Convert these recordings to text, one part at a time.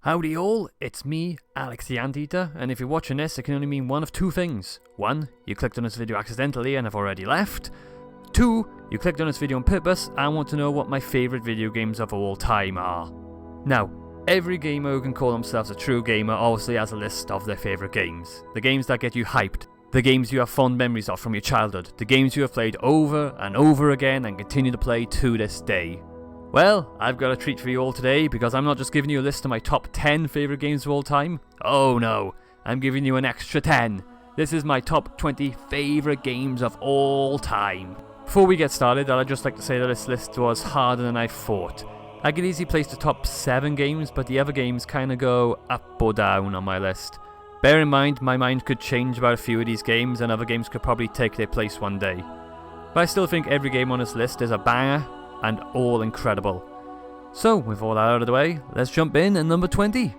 Howdy all, it's me, Alex the Anteater, and if you're watching this, it can only mean one of two things. One, you clicked on this video accidentally and have already left. Two, you clicked on this video on purpose and want to know what my favourite video games of all time are. Now, every gamer who can call themselves a true gamer obviously has a list of their favourite games. The games that get you hyped, the games you have fond memories of from your childhood, the games you have played over and over again and continue to play to this day. Well, I've got a treat for you all today because I'm not just giving you a list of my top 10 favourite games of all time. Oh no, I'm giving you an extra 10. This is my top 20 favourite games of all time. Before we get started, I'd just like to say that this list was harder than I thought. I could easily place the top 7 games, but the other games kinda go up or down on my list. Bear in mind, my mind could change about a few of these games and other games could probably take their place one day. But I still think every game on this list is a banger and all incredible. So, with all that out of the way, let's jump in at number 20.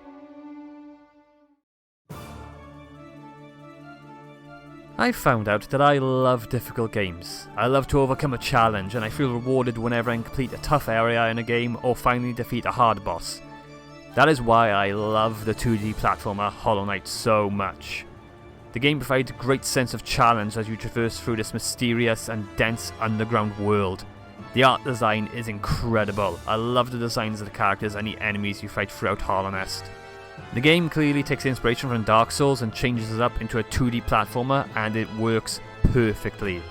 I found out that I love difficult games. I love to overcome a challenge and I feel rewarded whenever I complete a tough area in a game or finally defeat a hard boss. That is why I love the 2D platformer Hollow Knight so much. The game provides a great sense of challenge as you traverse through this mysterious and dense underground world. The art design is incredible. I love the designs of the characters and the enemies you fight throughout Hollow Nest. The game clearly takes inspiration from Dark Souls and changes it up into a 2D platformer, and it works perfectly.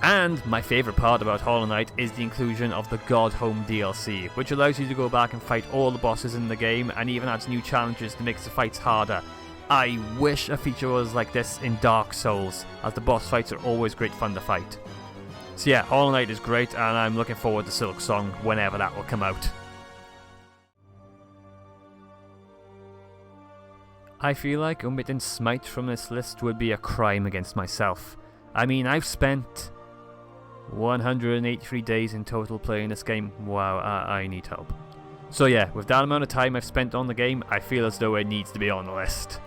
And my favourite part about Hollow Knight is the inclusion of the God Home DLC, which allows you to go back and fight all the bosses in the game and even adds new challenges to make the fights harder. I wish a feature was like this in Dark Souls, as the boss fights are always great fun to fight. So yeah, Hollow Knight is great and I'm looking forward to Silk Song whenever that will come out. I feel like omitting Smite from this list would be a crime against myself. I mean, I've spent 183 days in total playing this game. Wow, I need help. So yeah, with that amount of time I've spent on the game, I feel as though it needs to be on the list.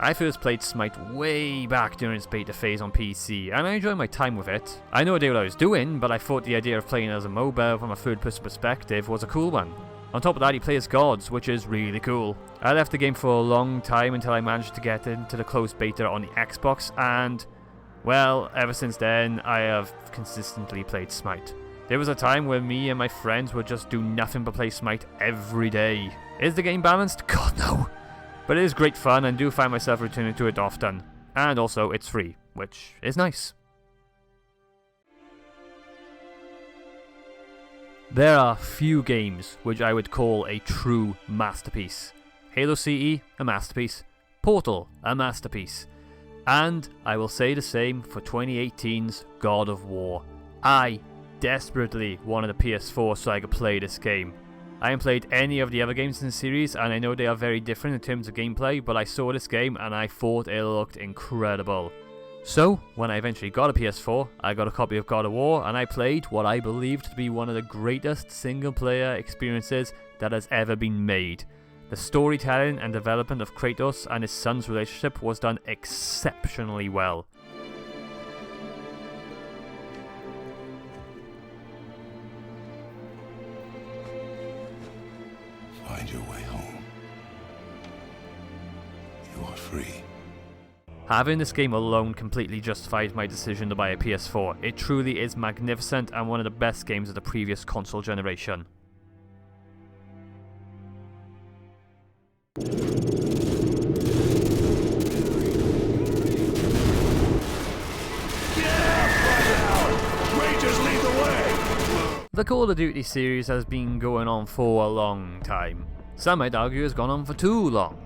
I first played Smite way back during its beta phase on PC, and I enjoyed my time with it. I had no idea what I was doing, but I thought the idea of playing as a MOBA from a third-person perspective was a cool one. On top of that, you play as gods, which is really cool. I left the game for a long time until I managed to get into the closed beta on the Xbox, and, well, ever since then, I have consistently played Smite. There was a time where me and my friends would just do nothing but play Smite every day. Is the game balanced? God, no. But it is great fun and do find myself returning to it often. And also, it's free, which is nice. There are few games which I would call a true masterpiece. Halo CE, a masterpiece. Portal, a masterpiece. And I will say the same for 2018's God of War. I desperately wanted a PS4 so I could play this game. I haven't played any of the other games in the series and I know they are very different in terms of gameplay, but I saw this game and I thought it looked incredible. So, when I eventually got a PS4, I got a copy of God of War and I played what I believed to be one of the greatest single player experiences that has ever been made. The storytelling and development of Kratos and his son's relationship was done exceptionally well. Find your way home. You are free. Having this game alone completely justifies my decision to buy a PS4. It truly is magnificent and one of the best games of the previous console generation. The Call of Duty series has been going on for a long time. Some might argue it's gone on for too long.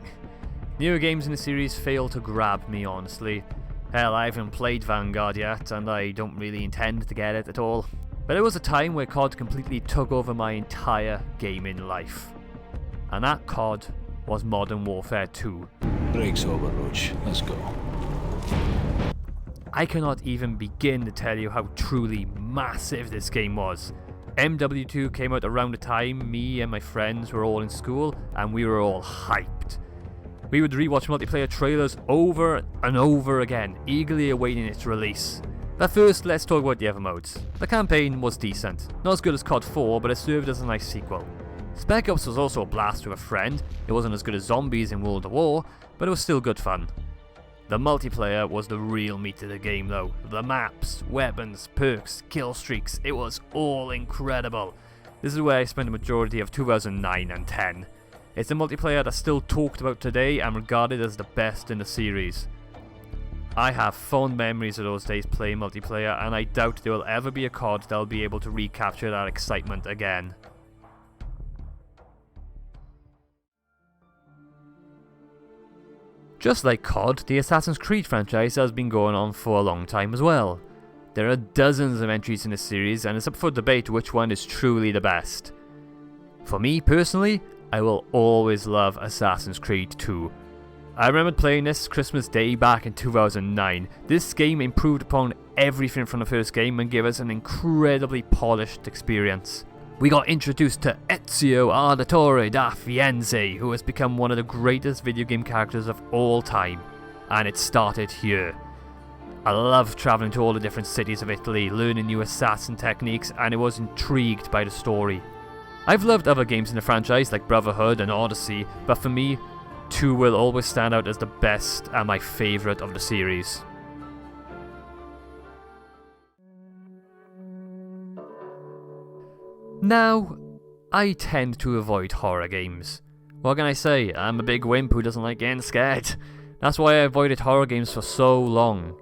Newer games in the series fail to grab me, honestly. Hell, I haven't played Vanguard yet, and I don't really intend to get it at all. But there was a time where COD completely took over my entire gaming life. And that COD was Modern Warfare 2. Break's over, Roach. Let's go. I cannot even begin to tell you how truly massive this game was. MW2 came out around the time me and my friends were all in school, and we were all hyped. We would rewatch multiplayer trailers over and over again, eagerly awaiting its release. But first, let's talk about the other modes. The campaign was decent. Not as good as COD 4, but it served as a nice sequel. Spec Ops was also a blast with a friend. It wasn't as good as zombies in World at War, but it was still good fun. The multiplayer was the real meat of the game though. The maps, weapons, perks, kill streaks, it was all incredible. This is where I spent the majority of 2009 and 10. It's a multiplayer that's still talked about today and regarded as the best in the series. I have fond memories of those days playing multiplayer, and I doubt there will ever be a COD that will be able to recapture that excitement again. Just like COD, the Assassin's Creed franchise has been going on for a long time as well. There are dozens of entries in this series, and it's up for debate which one is truly the best. For me personally, I will always love Assassin's Creed 2. I remember playing this Christmas Day back in 2009. This game improved upon everything from the first game and gave us an incredibly polished experience. We got introduced to Ezio Auditore da Firenze, who has become one of the greatest video game characters of all time, and it started here. I loved travelling to all the different cities of Italy, learning new assassin techniques, and I was intrigued by the story. I've loved other games in the franchise like Brotherhood and Odyssey, but for me, 2 will always stand out as the best and my favourite of the series. Now, I tend to avoid horror games. What can I say? I'm a big wimp who doesn't like getting scared. That's why I avoided horror games for so long.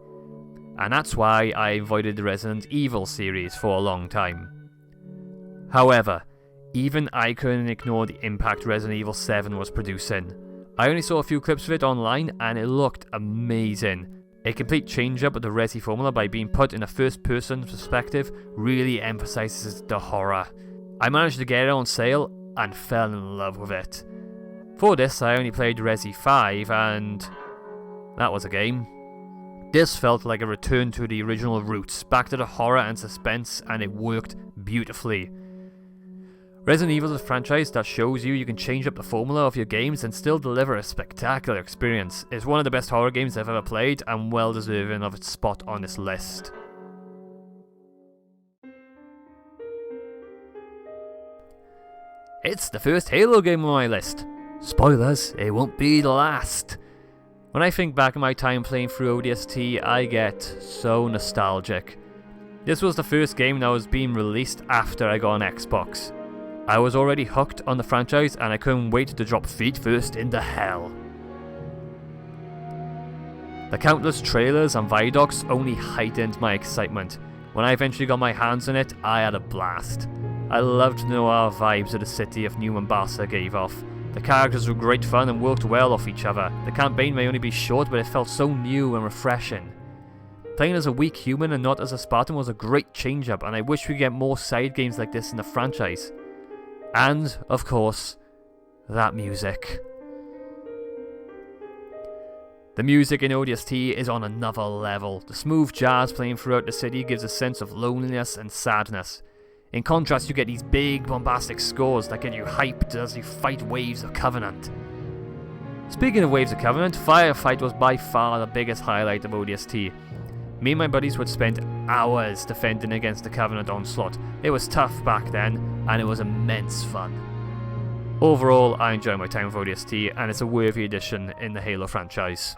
And that's why I avoided the Resident Evil series for a long time. However, even I couldn't ignore the impact Resident Evil 7 was producing. I only saw a few clips of it online and it looked amazing. A complete change-up of the Resi formula by being put in a first-person perspective really emphasises the horror. I managed to get it on sale and fell in love with it. For this I only played Resi 5 and that was a game. This felt like a return to the original roots, back to the horror and suspense, and it worked beautifully. Resident Evil is a franchise that shows you can change up the formula of your games and still deliver a spectacular experience. It's one of the best horror games I've ever played and well deserving of its spot on this list. It's the first Halo game on my list. Spoilers, it won't be the last. When I think back on my time playing through ODST, I get so nostalgic. This was the first game that was being released after I got an Xbox. I was already hooked on the franchise and I couldn't wait to drop feet first into hell. The countless trailers and viaducts only heightened my excitement. When I eventually got my hands on it, I had a blast. I loved the noir vibes of the city of New Mombasa gave off. The characters were great fun and worked well off each other. The campaign may only be short, but it felt so new and refreshing. Playing as a weak human and not as a Spartan was a great change-up, and I wish we get more side games like this in the franchise. And, of course, that music. The music in ODST is on another level. The smooth jazz playing throughout the city gives a sense of loneliness and sadness. In contrast, you get these big, bombastic scores that get you hyped as you fight waves of Covenant. Speaking of waves of Covenant, Firefight was by far the biggest highlight of ODST. Me and my buddies would spend hours defending against the Covenant onslaught. It was tough back then, and it was immense fun. Overall, I enjoy my time with ODST, and it's a worthy addition in the Halo franchise.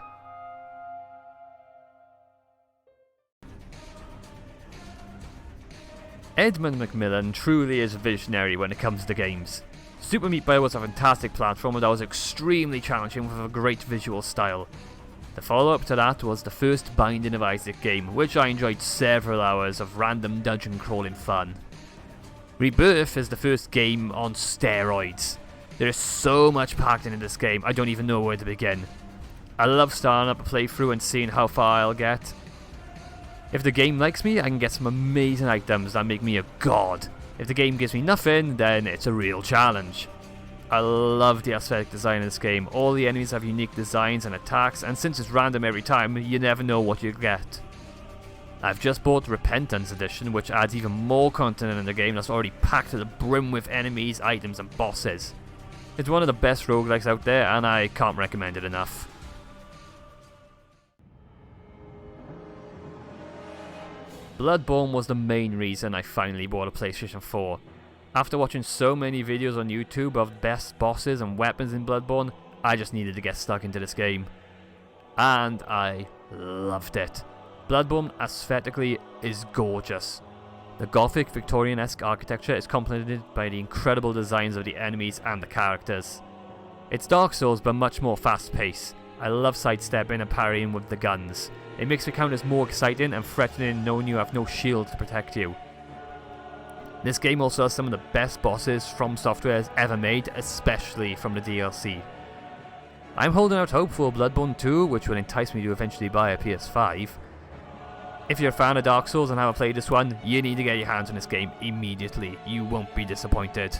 Edmund Macmillan truly is visionary when it comes to games. Super Meat Boy was a fantastic platformer that was extremely challenging with a great visual style. The follow-up to that was the first Binding of Isaac game, which I enjoyed several hours of random dungeon crawling fun. Rebirth is the first game on steroids. There is so much packed into this game, I don't even know where to begin. I love starting up a playthrough and seeing how far I'll get. If the game likes me, I can get some amazing items that make me a god. If the game gives me nothing, then it's a real challenge. I love the aesthetic design in this game. All the enemies have unique designs and attacks, and since it's random every time, you never know what you'll get. I've just bought Repentance Edition, which adds even more content in the game that's already packed to the brim with enemies, items and bosses. It's one of the best roguelikes out there, and I can't recommend it enough. Bloodborne was the main reason I finally bought a PlayStation 4. After watching so many videos on YouTube of best bosses and weapons in Bloodborne, I just needed to get stuck into this game. And I loved it. Bloodborne aesthetically is gorgeous. The gothic Victorian-esque architecture is complemented by the incredible designs of the enemies and the characters. It's Dark Souls but much more fast-paced. I love sidestepping and parrying with the guns. It makes the encounters more exciting and threatening knowing you have no shield to protect you. This game also has some of the best bosses From Software has ever made, especially from the DLC. I'm holding out hope for Bloodborne 2, which will entice me to eventually buy a PS5. If you're a fan of Dark Souls and haven't played this one, you need to get your hands on this game immediately. You won't be disappointed.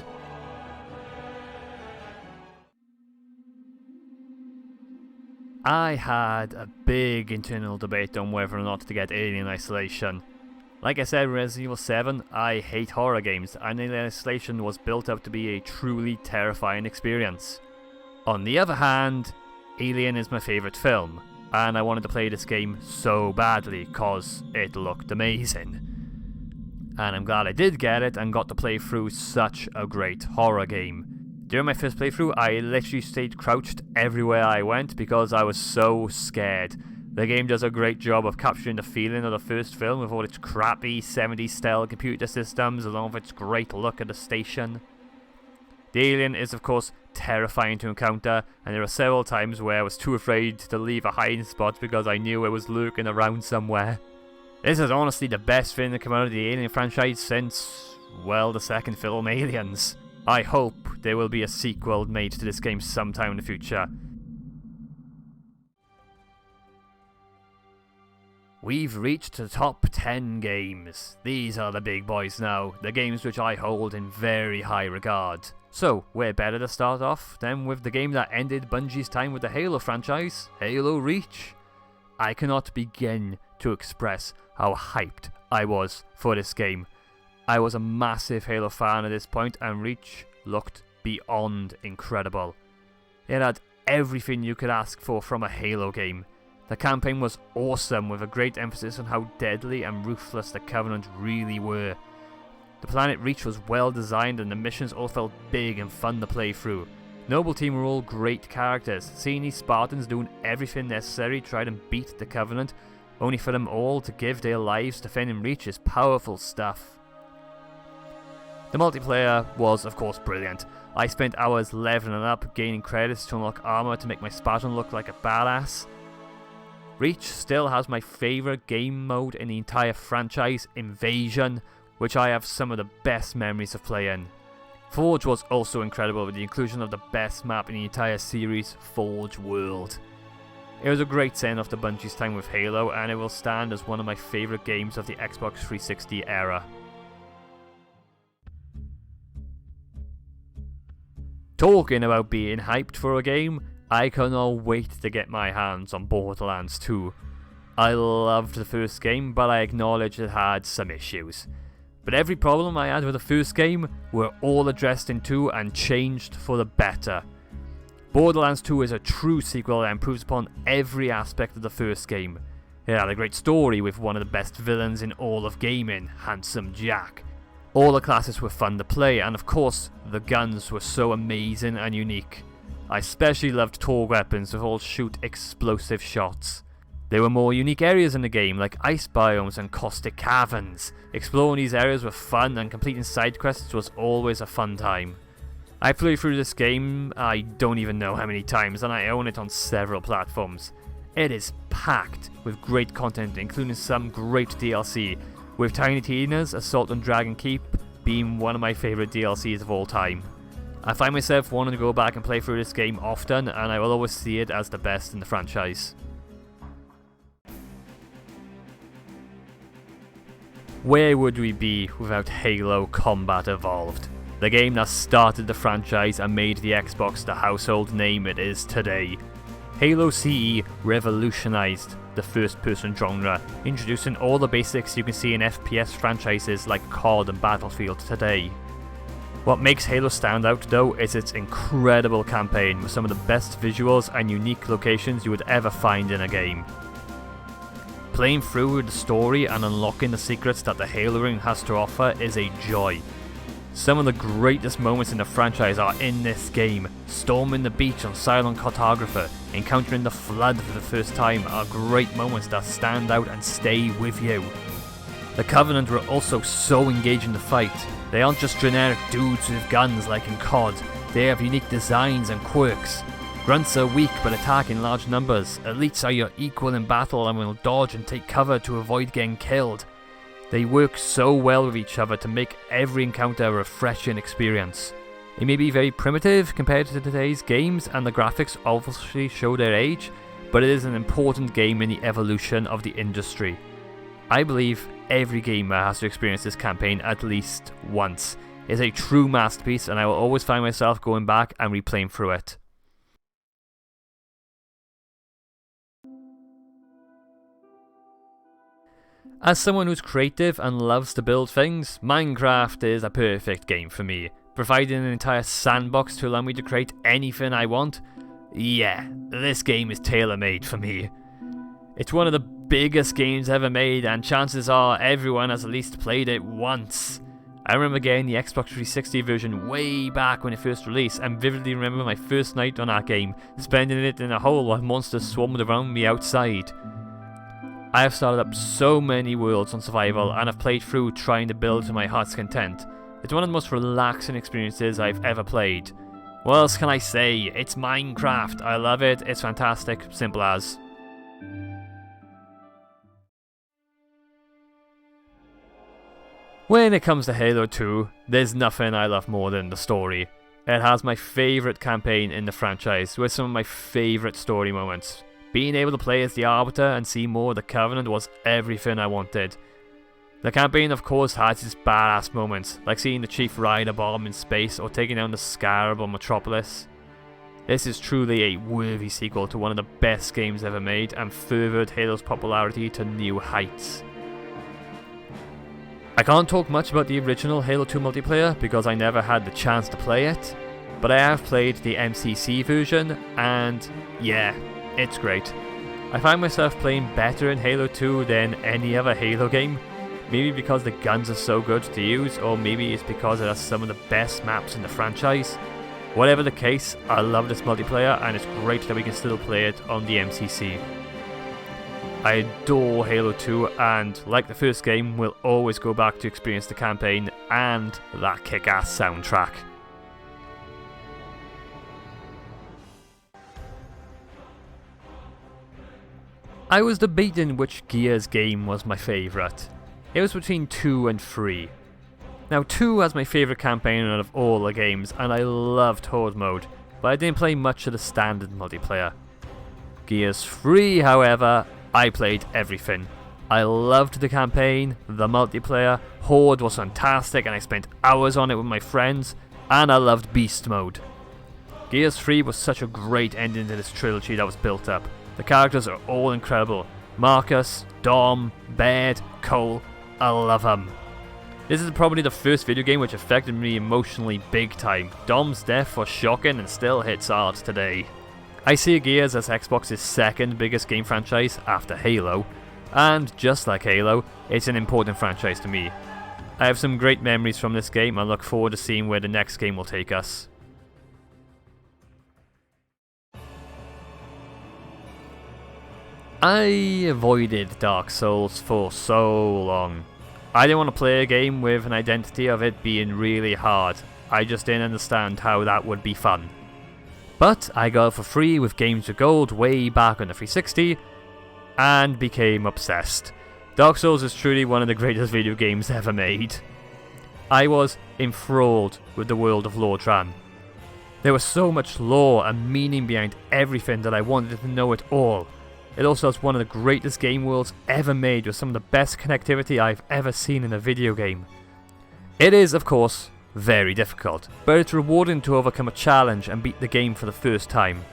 I had a big internal debate on whether or not to get Alien Isolation. Like I said in Resident Evil 7, I hate horror games, and Alien Isolation was built up to be a truly terrifying experience. On the other hand, Alien is my favourite film, and I wanted to play this game so badly cause it looked amazing. And I'm glad I did get it and got to play through such a great horror game. During my first playthrough, I literally stayed crouched everywhere I went because I was so scared. The game does a great job of capturing the feeling of the first film with all its crappy 70s style computer systems along with its great look at the station. The alien is of course terrifying to encounter, and there are several times where I was too afraid to leave a hiding spot because I knew it was lurking around somewhere. This is honestly the best thing to come out of the Alien franchise since, well, the second film, Aliens. I hope there will be a sequel made to this game sometime in the future. We've reached the top 10 games. These are the big boys now, the games which I hold in very high regard. So, where better to start off than with the game that ended Bungie's time with the Halo franchise, Halo Reach. I cannot begin to express how hyped I was for this game. I was a massive Halo fan at this point, and Reach looked beyond incredible. It had everything you could ask for from a Halo game. The campaign was awesome, with a great emphasis on how deadly and ruthless the Covenant really were. The planet Reach was well designed, and the missions all felt big and fun to play through. Noble Team were all great characters. Seeing these Spartans doing everything necessary to try and beat the Covenant, only for them all to give their lives defending Reach, is powerful stuff. The multiplayer was of course brilliant. I spent hours leveling up, gaining credits to unlock armor to make my Spartan look like a badass. Reach still has my favourite game mode in the entire franchise, Invasion, which I have some of the best memories of playing. Forge was also incredible with the inclusion of the best map in the entire series, Forge World. It was a great send off to Bungie's time with Halo, and it will stand as one of my favourite games of the Xbox 360 era. Talking about being hyped for a game, I cannot wait to get my hands on Borderlands 2. I loved the first game, but I acknowledge it had some issues. But every problem I had with the first game were all addressed in 2 and changed for the better. Borderlands 2 is a true sequel that improves upon every aspect of the first game. It had a great story with one of the best villains in all of gaming, Handsome Jack. All the classes were fun to play, and of course, the guns were so amazing and unique. I especially loved Tor weapons that all shoot explosive shots. There were more unique areas in the game, like ice biomes and caustic caverns. Exploring these areas were fun, and completing side quests was always a fun time. I played through this game I don't even know how many times, and I own it on several platforms. It is packed with great content, including some great DLC, with Tiny Tina's Assault on Dragon Keep being one of my favourite DLCs of all time. I find myself wanting to go back and play through this game often, and I will always see it as the best in the franchise. Where would we be without Halo Combat Evolved? The game that started the franchise and made the Xbox the household name it is today. Halo CE revolutionized the first-person genre, introducing all the basics you can see in FPS franchises like COD and Battlefield today. What makes Halo stand out though is its incredible campaign with some of the best visuals and unique locations you would ever find in a game. Playing through the story and unlocking the secrets that the Halo ring has to offer is a joy. Some of the greatest moments in the franchise are in this game. Storming the beach on Silent Cartographer, encountering the Flood for the first time are great moments that stand out and stay with you. The Covenant were also so engaging to fight. They aren't just generic dudes with guns like in COD, they have unique designs and quirks. Grunts are weak but attack in large numbers. Elites are your equal in battle and will dodge and take cover to avoid getting killed. They work so well with each other to make every encounter a refreshing experience. It may be very primitive compared to today's games, and the graphics obviously show their age, but it is an important game in the evolution of the industry. I believe every gamer has to experience this campaign at least once. It's a true masterpiece, and I will always find myself going back and replaying through it. As someone who's creative and loves to build things, Minecraft is a perfect game for me. Providing an entire sandbox to allow me to create anything I want, yeah, this game is tailor-made for me. It's one of the biggest games ever made, and chances are everyone has at least played it once. I remember getting the Xbox 360 version way back when it first released, and vividly remember my first night on that game, spending it in a hole while monsters swarmed around me outside. I have started up so many worlds on survival and have played through trying to build to my heart's content. It's one of the most relaxing experiences I've ever played. What else can I say? It's Minecraft. I love it. It's fantastic. Simple as. When it comes to Halo 2, there's nothing I love more than the story. It has my favourite campaign in the franchise, with some of my favourite story moments. Being able to play as the Arbiter and see more of the Covenant was everything I wanted. The campaign of course has its badass moments, like seeing the Chief ride a bomb in space or taking down the Scarab on Metropolis. This is truly a worthy sequel to one of the best games ever made and furthered Halo's popularity to new heights. I can't talk much about the original Halo 2 multiplayer because I never had the chance to play it, but I have played the MCC version and yeah, it's great. I find myself playing better in Halo 2 than any other Halo game. Maybe because the guns are so good to use, or maybe it's because it has some of the best maps in the franchise. Whatever the case, I love this multiplayer and it's great that we can still play it on the MCC. I adore Halo 2 and, like the first game, will always go back to experience the campaign and that kick-ass soundtrack. I was debating which Gears game was my favourite. It was between 2 and 3. Now 2 has my favourite campaign out of all the games, and I loved Horde mode, but I didn't play much of the standard multiplayer. Gears 3, however, I played everything. I loved the campaign, the multiplayer, Horde was fantastic and I spent hours on it with my friends, and I loved Beast mode. Gears 3 was such a great ending to this trilogy that was built up. The characters are all incredible. Marcus, Dom, Baird, Cole, I love them. This is probably the first video game which affected me emotionally big time. Dom's death was shocking and still hits hard today. I see Gears as Xbox's second biggest game franchise after Halo, and just like Halo, it's an important franchise to me. I have some great memories from this game and look forward to seeing where the next game will take us. I avoided Dark Souls for so long. I didn't want to play a game with an identity of it being really hard. I just didn't understand how that would be fun. But I got it for free with Games with Gold way back on the 360 and became obsessed. Dark Souls is truly one of the greatest video games ever made. I was enthralled with the world of Lordran. There was so much lore and meaning behind everything that I wanted to know it all. It also has one of the greatest game worlds ever made with some of the best connectivity I've ever seen in a video game. It is, of course, very difficult, but it's rewarding to overcome a challenge and beat the game for the first time.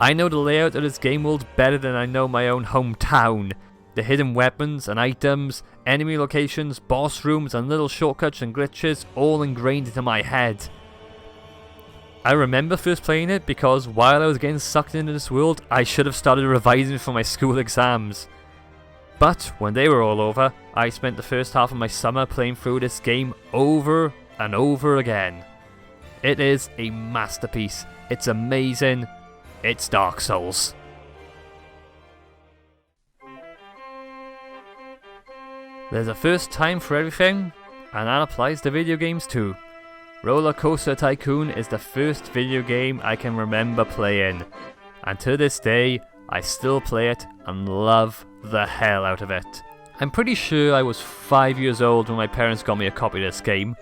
I know the layout of this game world better than I know my own hometown. The hidden weapons and items, enemy locations, boss rooms and little shortcuts and glitches all ingrained into my head. I remember first playing it because while I was getting sucked into this world, I should have started revising for my school exams. But when they were all over, I spent the first half of my summer playing through this game over and over again. It is a masterpiece. It's amazing. It's Dark Souls. There's a first time for everything, and that applies to video games too. RollerCoaster Tycoon is the first video game I can remember playing, and to this day, I still play it and love the hell out of it. I'm pretty sure I was 5 years old when my parents got me a copy of this game.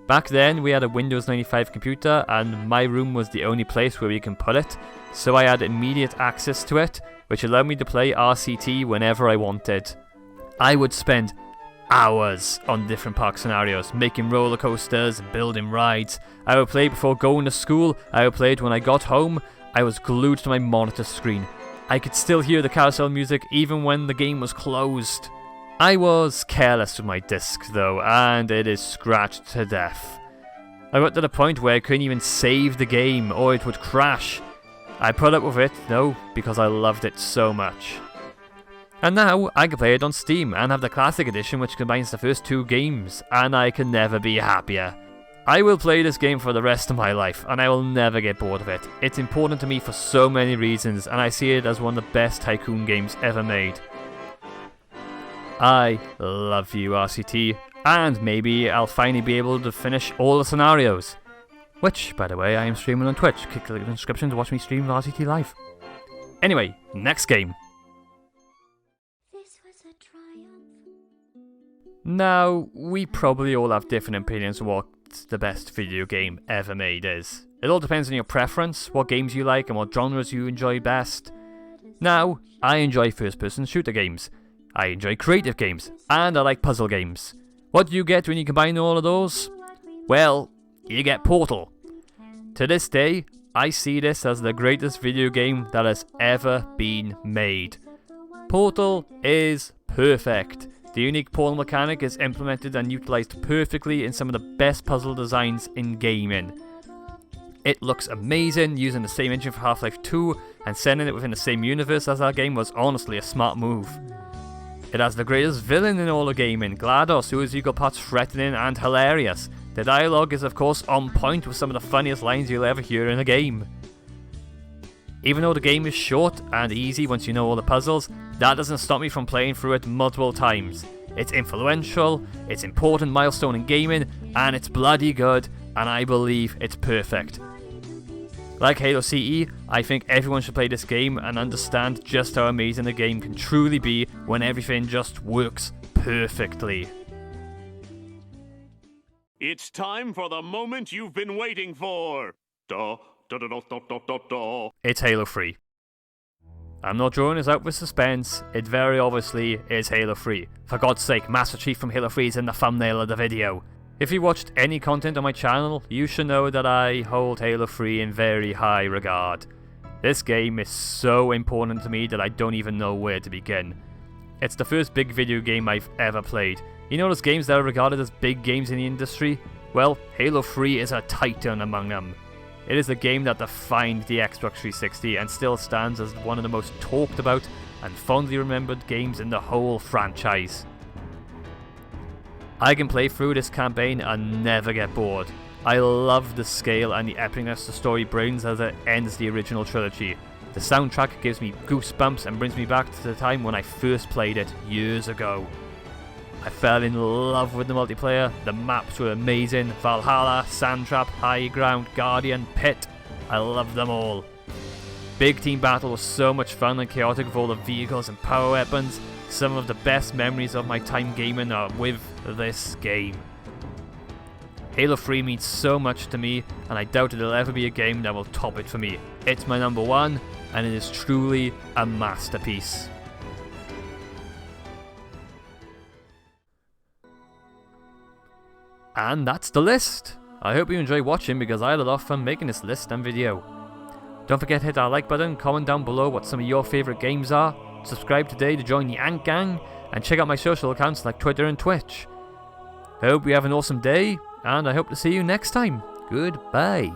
Back then, we had a Windows 95 computer, and my room was the only place where we can put it, so I had immediate access to it, which allowed me to play RCT whenever I wanted. I would spend hours on different park scenarios, making roller coasters and building rides. I would play before going to school, I would play it when I got home. I was glued to my monitor screen. I could still hear the carousel music even when the game was closed. I was careless with my disc though, and it is scratched to death. I got to the point where I couldn't even save the game, or it would crash. I put up with it though, because I loved it so much. And now, I can play it on Steam, and have the Classic Edition which combines the first two games, and I can never be happier. I will play this game for the rest of my life, and I will never get bored of it. It's important to me for so many reasons, and I see it as one of the best Tycoon games ever made. I love you, RCT, and maybe I'll finally be able to finish all the scenarios. Which, by the way, I am streaming on Twitch. Click the link in the description to watch me stream RCT live. Anyway, next game. Now, we probably all have different opinions on what the best video game ever made is. It all depends on your preference, what games you like and what genres you enjoy best. Now, I enjoy first-person shooter games, I enjoy creative games, and I like puzzle games. What do you get when you combine all of those? Well, you get Portal. To this day, I see this as the greatest video game that has ever been made. Portal is perfect. The unique portal mechanic is implemented and utilised perfectly in some of the best puzzle designs in gaming. It looks amazing. Using the same engine for Half-Life 2 and sending it within the same universe as that game was honestly a smart move. It has the greatest villain in all of gaming, GLaDOS, who is equal parts threatening and hilarious. The dialogue is of course on point with some of the funniest lines you'll ever hear in a game. Even though the game is short and easy once you know all the puzzles, that doesn't stop me from playing through it multiple times. It's influential, it's an important milestone in gaming, and it's bloody good, and I believe it's perfect. Like Halo CE, I think everyone should play this game and understand just how amazing the game can truly be when everything just works perfectly. It's time for the moment you've been waiting for. It's Halo 3. I'm not drawing this out with suspense, it very obviously is Halo 3. For God's sake, Master Chief from Halo 3 is in the thumbnail of the video. If you watched any content on my channel, you should know that I hold Halo 3 in very high regard. This game is so important to me that I don't even know where to begin. It's the first big video game I've ever played. You know those games that are regarded as big games in the industry? Well, Halo 3 is a titan among them. It is the game that defined the Xbox 360 and still stands as one of the most talked about and fondly remembered games in the whole franchise. I can play through this campaign and never get bored. I love the scale and the epicness the story brings as it ends the original trilogy. The soundtrack gives me goosebumps and brings me back to the time when I first played it years ago. I fell in love with the multiplayer, the maps were amazing, Valhalla, Sandtrap, High Ground, Guardian, Pit, I love them all. Big Team Battle was so much fun and chaotic with all the vehicles and power weapons. Some of the best memories of my time gaming are with this game. Halo 3 means so much to me, and I doubt there'll ever be a game that will top it for me. It's my number one, and it is truly a masterpiece. And that's the list. I hope you enjoy watching because I had a lot of fun making this list and video. Don't forget to hit that like button, comment down below what some of your favourite games are, subscribe today to join the Ant Gang, and check out my social accounts like Twitter and Twitch. I hope you have an awesome day, and I hope to see you next time. Goodbye.